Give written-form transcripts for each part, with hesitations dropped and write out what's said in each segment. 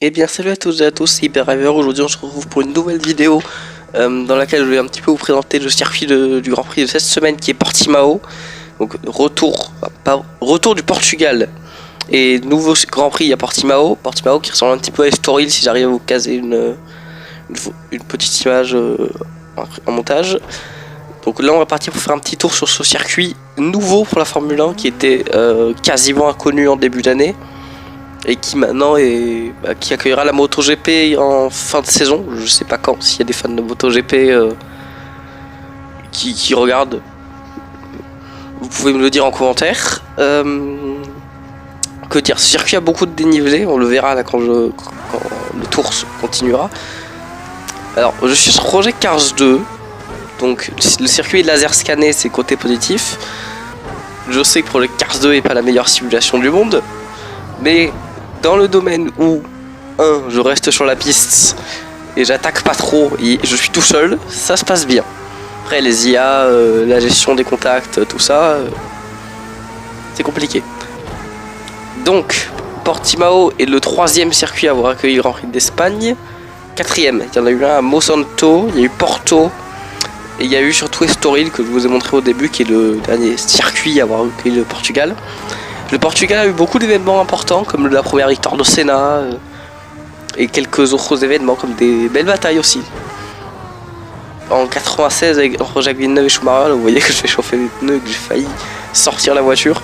Eh bien salut à tous et à tous, c'est Hyper-River. Aujourd'hui on se retrouve pour une nouvelle vidéo dans laquelle je vais un petit peu vous présenter le circuit du Grand Prix de cette semaine qui est Portimao. Donc retour du Portugal et nouveau Grand Prix à Portimao. Portimao qui ressemble un petit peu à Estoril si j'arrive à vous caser une petite image en montage. Donc là on va partir pour faire un petit tour sur ce circuit nouveau pour la Formule 1 qui était quasiment inconnu en début d'année. Et qui maintenant qui accueillera la MotoGP en fin de saison. Je sais pas quand, s'il y a des fans de MotoGP qui regardent, vous pouvez me le dire en commentaire. Que dire, ce circuit a beaucoup de dénivelé, on le verra là quand le tour continuera. Alors je suis sur projet Cars 2, donc le circuit est laser scanné, c'est côté positif. Je sais que Projet Cars 2 n'est pas la meilleure simulation du monde, mais dans le domaine où je reste sur la piste et j'attaque pas trop et je suis tout seul, ça se passe bien. Après les IA, la gestion des contacts, tout ça, c'est compliqué. Donc Portimao est le 3e circuit à avoir accueilli le Grand Prix d'Espagne. 4e, il y en a eu un à Monsanto, il y a eu Porto et il y a eu surtout Estoril que je vous ai montré au début qui est le dernier circuit à avoir accueilli le Portugal. Le Portugal a eu beaucoup d'événements importants comme la première victoire de Senna et quelques autres événements comme des belles batailles aussi. En 96 entre Jacques Villeneuve et Schumacher, là, vous voyez que je vais chauffer les pneus et que j'ai failli sortir la voiture.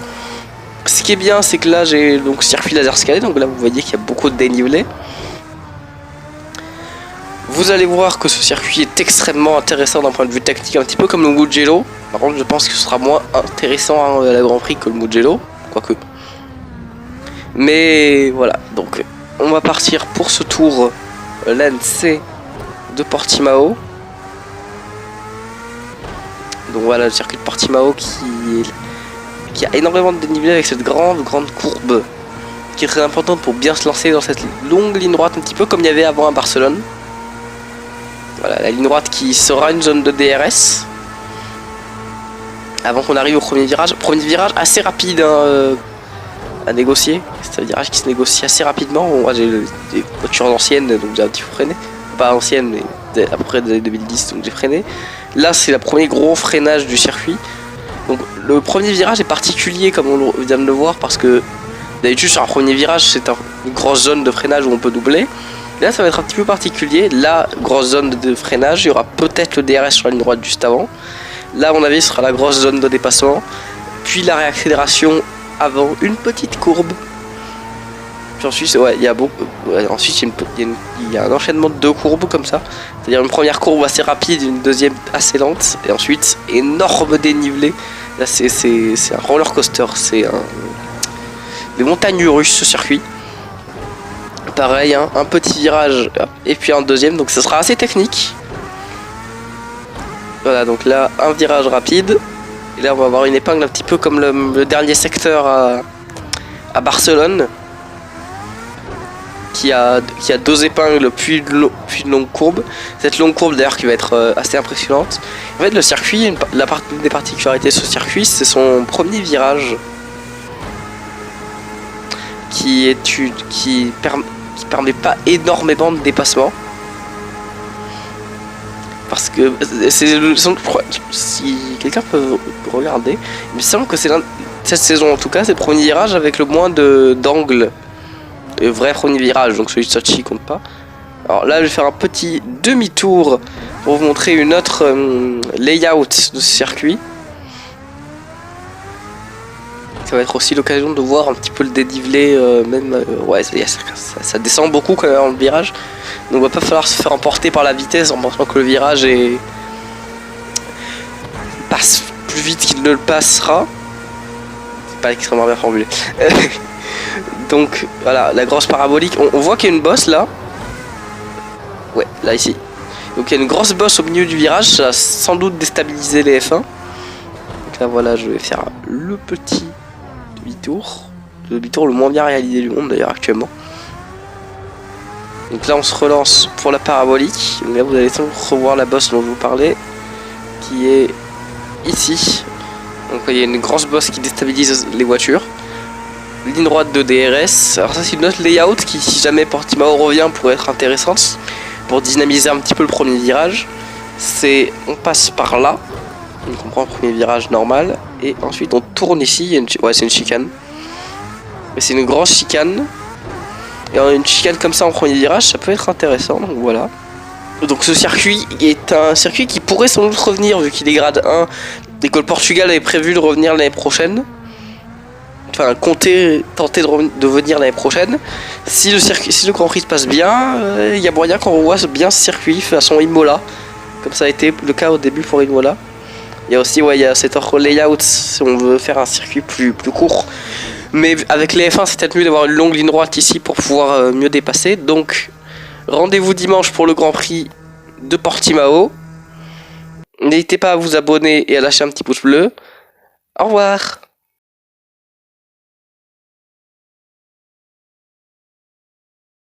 Ce qui est bien, c'est que là j'ai donc circuit laser scanné, donc là vous voyez qu'il y a beaucoup de dénivelé. Vous allez voir que ce circuit est extrêmement intéressant d'un point de vue technique, un petit peu comme le Mugello. Par contre je pense que ce sera moins intéressant à la Grand Prix que le Mugello. Quoique. Mais voilà, donc on va partir pour ce tour l'ANC de Portimao. Donc voilà le circuit de Portimao qui a énormément de dénivelé avec cette grande courbe qui est très importante pour bien se lancer dans cette longue ligne droite, un petit peu comme il y avait avant à Barcelone. Voilà la ligne droite qui sera une zone de DRS. Avant qu'on arrive au premier virage assez rapide à négocier. C'est un virage qui se négocie assez rapidement. Bon, moi j'ai des voitures anciennes donc j'ai un petit peu freiné. Pas anciennes mais après des années 2010 donc j'ai freiné. Là c'est le premier gros freinage du circuit. Donc le premier virage est particulier comme on vient de le voir parce que d'habitude sur un premier virage c'est une grosse zone de freinage où on peut doubler. Là ça va être un petit peu particulier. Là grosse zone de freinage, il y aura peut-être le DRS sur la ligne droite juste avant. Là, à mon avis, ce sera la grosse zone de dépassement. Puis la réaccélération avant une petite courbe. Puis ensuite, ouais, il y a beaucoup. Ouais, ensuite, il y a un enchaînement de 2 courbes comme ça. C'est-à-dire une première courbe assez rapide, une deuxième assez lente. Et ensuite, énorme dénivelé. Là, c'est un roller coaster. C'est des montagnes russes, ce circuit. Pareil, hein, un petit virage et puis un deuxième. Donc, ce sera assez technique. Voilà, donc là, un virage rapide. Et là, on va avoir une épingle un petit peu comme le dernier secteur à Barcelone. Qui a 2 épingles, puis une longue courbe. Cette longue courbe, d'ailleurs, qui va être assez impressionnante. En fait, le circuit, une des particularités de ce circuit, c'est son premier virage. Qui permet pas énormément de dépassement. Parce que si quelqu'un peut regarder, il me semble que c'est cette saison en tout cas, c'est le premier virage avec le moins d'angles. Le vrai premier virage, donc celui de Sochi compte pas. Alors là, je vais faire un petit demi-tour pour vous montrer une autre layout de ce circuit. Ça va être aussi l'occasion de voir un petit peu le dénivelé, ouais, ça descend beaucoup quand même dans le virage. Donc il va pas falloir se faire emporter par la vitesse en pensant que le virage passe plus vite qu'il ne le passera. C'est pas extrêmement bien formulé. Donc voilà, la grosse parabolique, on voit qu'il y a une bosse là. Ouais, là ici. Donc il y a une grosse bosse au milieu du virage, ça va sans doute déstabiliser les F1. Donc là voilà, je vais faire le petit demi-tour. Le demi-tour le moins bien réalisé du monde d'ailleurs actuellement. Donc là on se relance pour la parabolique. Donc là vous allez revoir la bosse dont je vous parlais, qui est ici. Donc il y a une grosse bosse qui déstabilise les voitures. ligne droite de DRS. Alors ça c'est une autre layout qui, si jamais Portimao revient, pourrait être intéressante pour dynamiser un petit peu le premier virage. C'est, on passe par là, on comprend le premier virage normal, et ensuite on tourne ici. Il y a ouais, c'est une chicane, mais c'est une grosse chicane. Et une chicane comme ça en premier virage, ça peut être intéressant. Donc voilà. Donc ce circuit est un circuit qui pourrait sans doute revenir vu qu'il est grade 1 et que le Portugal avait prévu de revenir l'année prochaine. Enfin, tenter de venir l'année prochaine. Si le Grand Prix se passe bien, il y a moyen qu'on revoie bien ce circuit façon Imola, comme ça a été le cas au début pour Imola. Il y a aussi, ouais, il y a cette autre layout si on veut faire un circuit plus court. Mais avec les F1, c'est peut-être mieux d'avoir une longue ligne droite ici pour pouvoir mieux dépasser. Donc, rendez-vous dimanche pour le Grand Prix de Portimao. N'hésitez pas à vous abonner et à lâcher un petit pouce bleu. Au revoir.